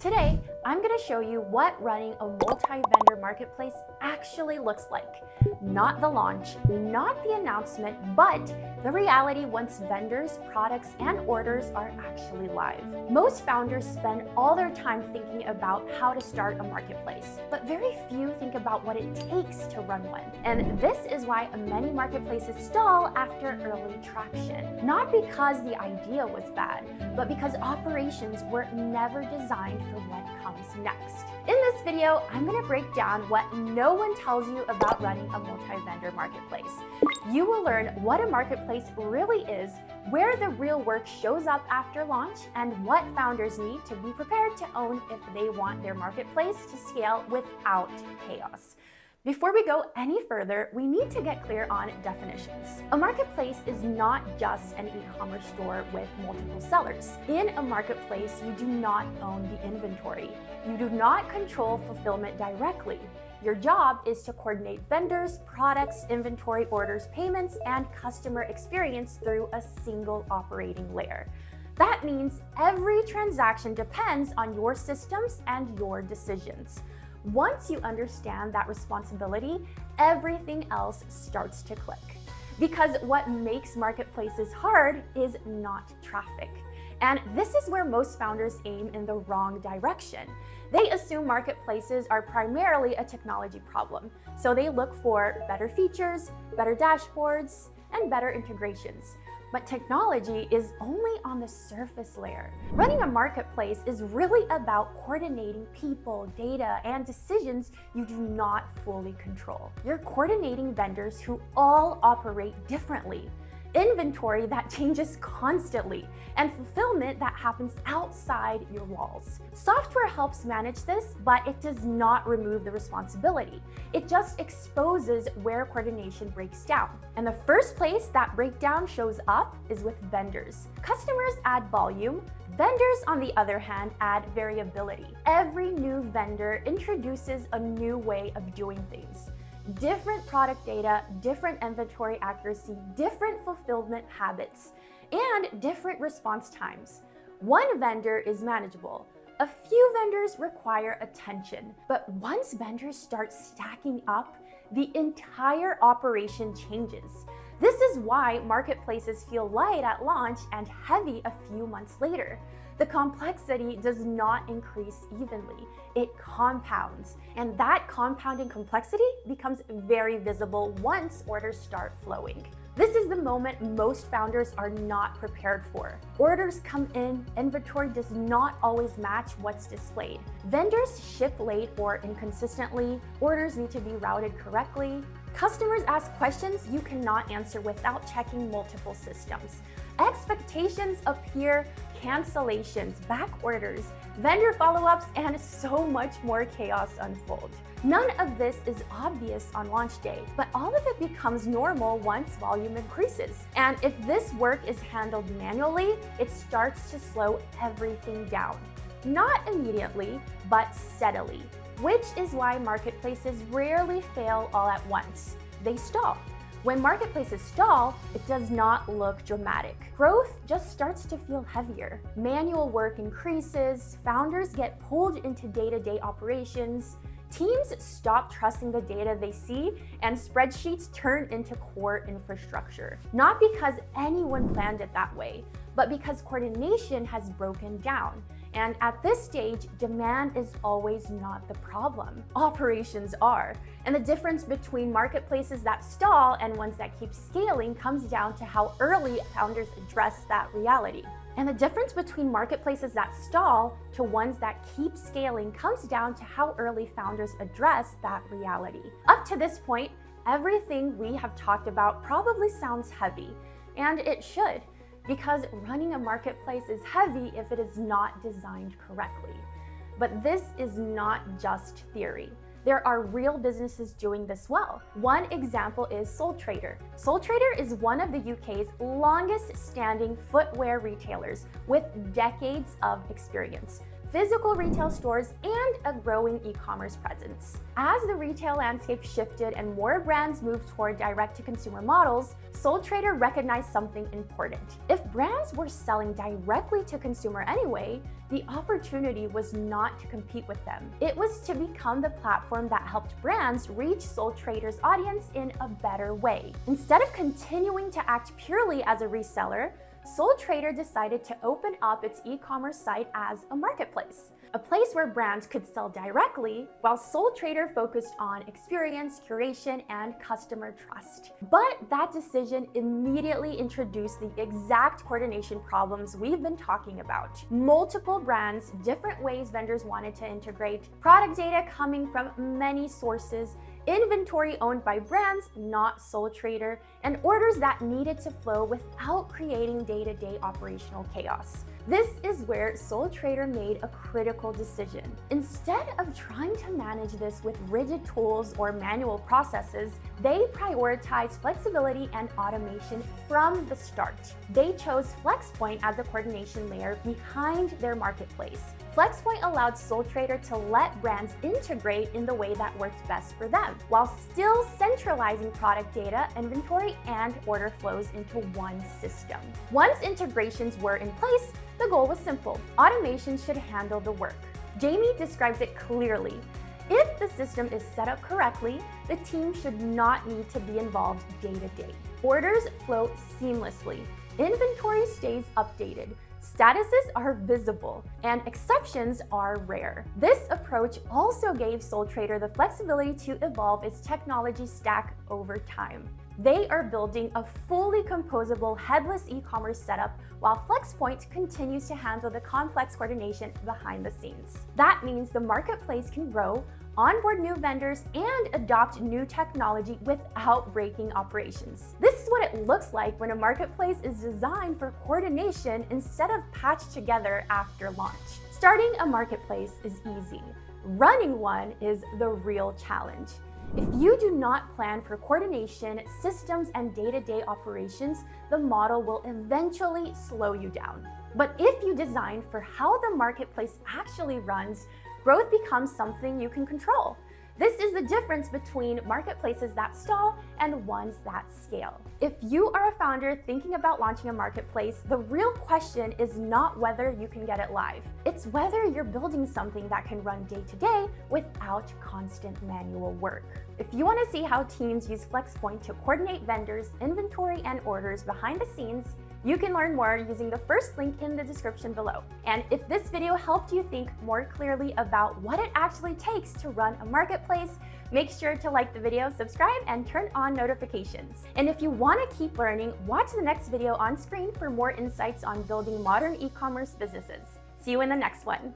Today, I'm going to show you what running a multi-vendor marketplace actually looks like. Not the launch, not the announcement, but the reality once vendors, products, and orders are actually live. Most founders spend all their time thinking about how to start a marketplace, but very few think about what it takes to run one. And this is why many marketplaces stall after early traction. Not because the idea was bad, but because operations were never designed for what comes next. In this video, I'm going to break down what no one tells you about running a multi-vendor marketplace. You will learn what a marketplace really is, where the real work shows up after launch, and what founders need to be prepared to own if they want their marketplace to scale without chaos. Before we go any further, we need to get clear on definitions. A marketplace is not just an e-commerce store with multiple sellers. In a marketplace, you do not own the inventory. You do not control fulfillment directly. Your job is to coordinate vendors, products, inventory, orders, payments, and customer experience through a single operating layer. That means every transaction depends on your systems and your decisions. Once you understand that responsibility, everything else starts to click. Because what makes marketplaces hard is not traffic. And this is where most founders aim in the wrong direction. They assume marketplaces are primarily a technology problem, so they look for better features, better dashboards, and better integrations. But technology is only on the surface layer. Running a marketplace is really about coordinating people, data, and decisions you do not fully control. You're coordinating vendors who all operate differently, inventory that changes constantly, and fulfillment that happens outside your walls. Software helps manage this, but it does not remove the responsibility. It just exposes where coordination breaks down. And the first place that breakdown shows up is with vendors. Customers add volume. Vendors, on the other hand, add variability. Every new vendor introduces a new way of doing things. Different product data, different inventory accuracy, different fulfillment habits, and different response times. One vendor is manageable. A few vendors require attention, but once vendors start stacking up, the entire operation changes. This is why marketplaces feel light at launch and heavy a few months later. The complexity does not increase evenly, it compounds. And that compounding complexity becomes very visible once orders start flowing. This is the moment most founders are not prepared for. Orders come in, inventory does not always match what's displayed. Vendors ship late or inconsistently, orders need to be routed correctly. Customers ask questions you cannot answer without checking multiple systems. Expectations appear, cancellations, back orders, vendor follow-ups, and so much more chaos unfold. None of this is obvious on launch day, but all of it becomes normal once volume increases. And if this work is handled manually, it starts to slow everything down. Not immediately, but steadily, which is why marketplaces rarely fail all at once. They stall. When marketplaces stall, it does not look dramatic. Growth just starts to feel heavier. Manual work increases, founders get pulled into day-to-day operations, teams stop trusting the data they see, and spreadsheets turn into core infrastructure. Not because anyone planned it that way, but because coordination has broken down. And at this stage, demand is always not the problem. Operations are. And the difference between marketplaces that stall and ones that keep scaling comes down to how early founders address that reality. And the difference between marketplaces that stall to ones that keep scaling comes down to how early founders address that reality. Up to this point, everything we have talked about probably sounds heavy, and it should. Because running a marketplace is heavy if it is not designed correctly. But this is not just theory. There are real businesses doing this well. One example is Sole Trader. Sole Trader is one of the UK's longest standing footwear retailers with decades of experience. physical retail stores, and a growing e-commerce presence. As the retail landscape shifted and more brands moved toward direct-to-consumer models, SoulTrader recognized something important. If brands were selling directly to consumer anyway, the opportunity was not to compete with them. It was to become the platform that helped brands reach SoulTrader's audience in a better way. Instead of continuing to act purely as a reseller, SoulTrader decided to open up its e-commerce site as a marketplace, a place where brands could sell directly, while SoulTrader focused on experience, curation, and customer trust. But that decision immediately introduced the exact coordination problems we've been talking about. Multiple brands, different ways vendors wanted to integrate, product data coming from many sources, inventory owned by brands, not SoulTrader, and orders that needed to flow without creating day-to-day operational chaos. This is where SoulTrader made a critical decision. Instead of trying to manage this with rigid tools or manual processes, they prioritized flexibility and automation from the start. They chose Flxpoint as the coordination layer behind their marketplace. Flxpoint allowed SoulTrader to let brands integrate in the way that worked best for them, while still centralizing product data, inventory, and order flows into one system. Once integrations were in place, the goal was simple: automation should handle the work. Jamie describes it clearly. If the system is set up correctly, the team should not need to be involved day to day. Orders flow seamlessly. Inventory stays updated. Statuses are visible, and exceptions are rare. This approach also gave SoulTrader the flexibility to evolve its technology stack over time. They are building a fully composable headless e-commerce setup, while Flxpoint continues to handle the complex coordination behind the scenes. That means the marketplace can grow, onboard new vendors, and adopt new technology without breaking operations. This is what it looks like when a marketplace is designed for coordination instead of patched together after launch. Starting a marketplace is easy. Running one is the real challenge. If you do not plan for coordination, systems, and day-to-day operations, the model will eventually slow you down. But if you design for how the marketplace actually runs, growth becomes something you can control. This is the difference between marketplaces that stall and ones that scale. If you are a founder thinking about launching a marketplace, the real question is not whether you can get it live. It's whether you're building something that can run day to day without constant manual work. If you want to see how teams use Flxpoint to coordinate vendors, inventory, and orders behind the scenes, you can learn more using the first link in the description below. And if this video helped you think more clearly about what it actually takes to run a marketplace, make sure to like the video, subscribe, and turn on notifications. And if you want to keep learning, watch the next video on screen for more insights on building modern e-commerce businesses. See you in the next one.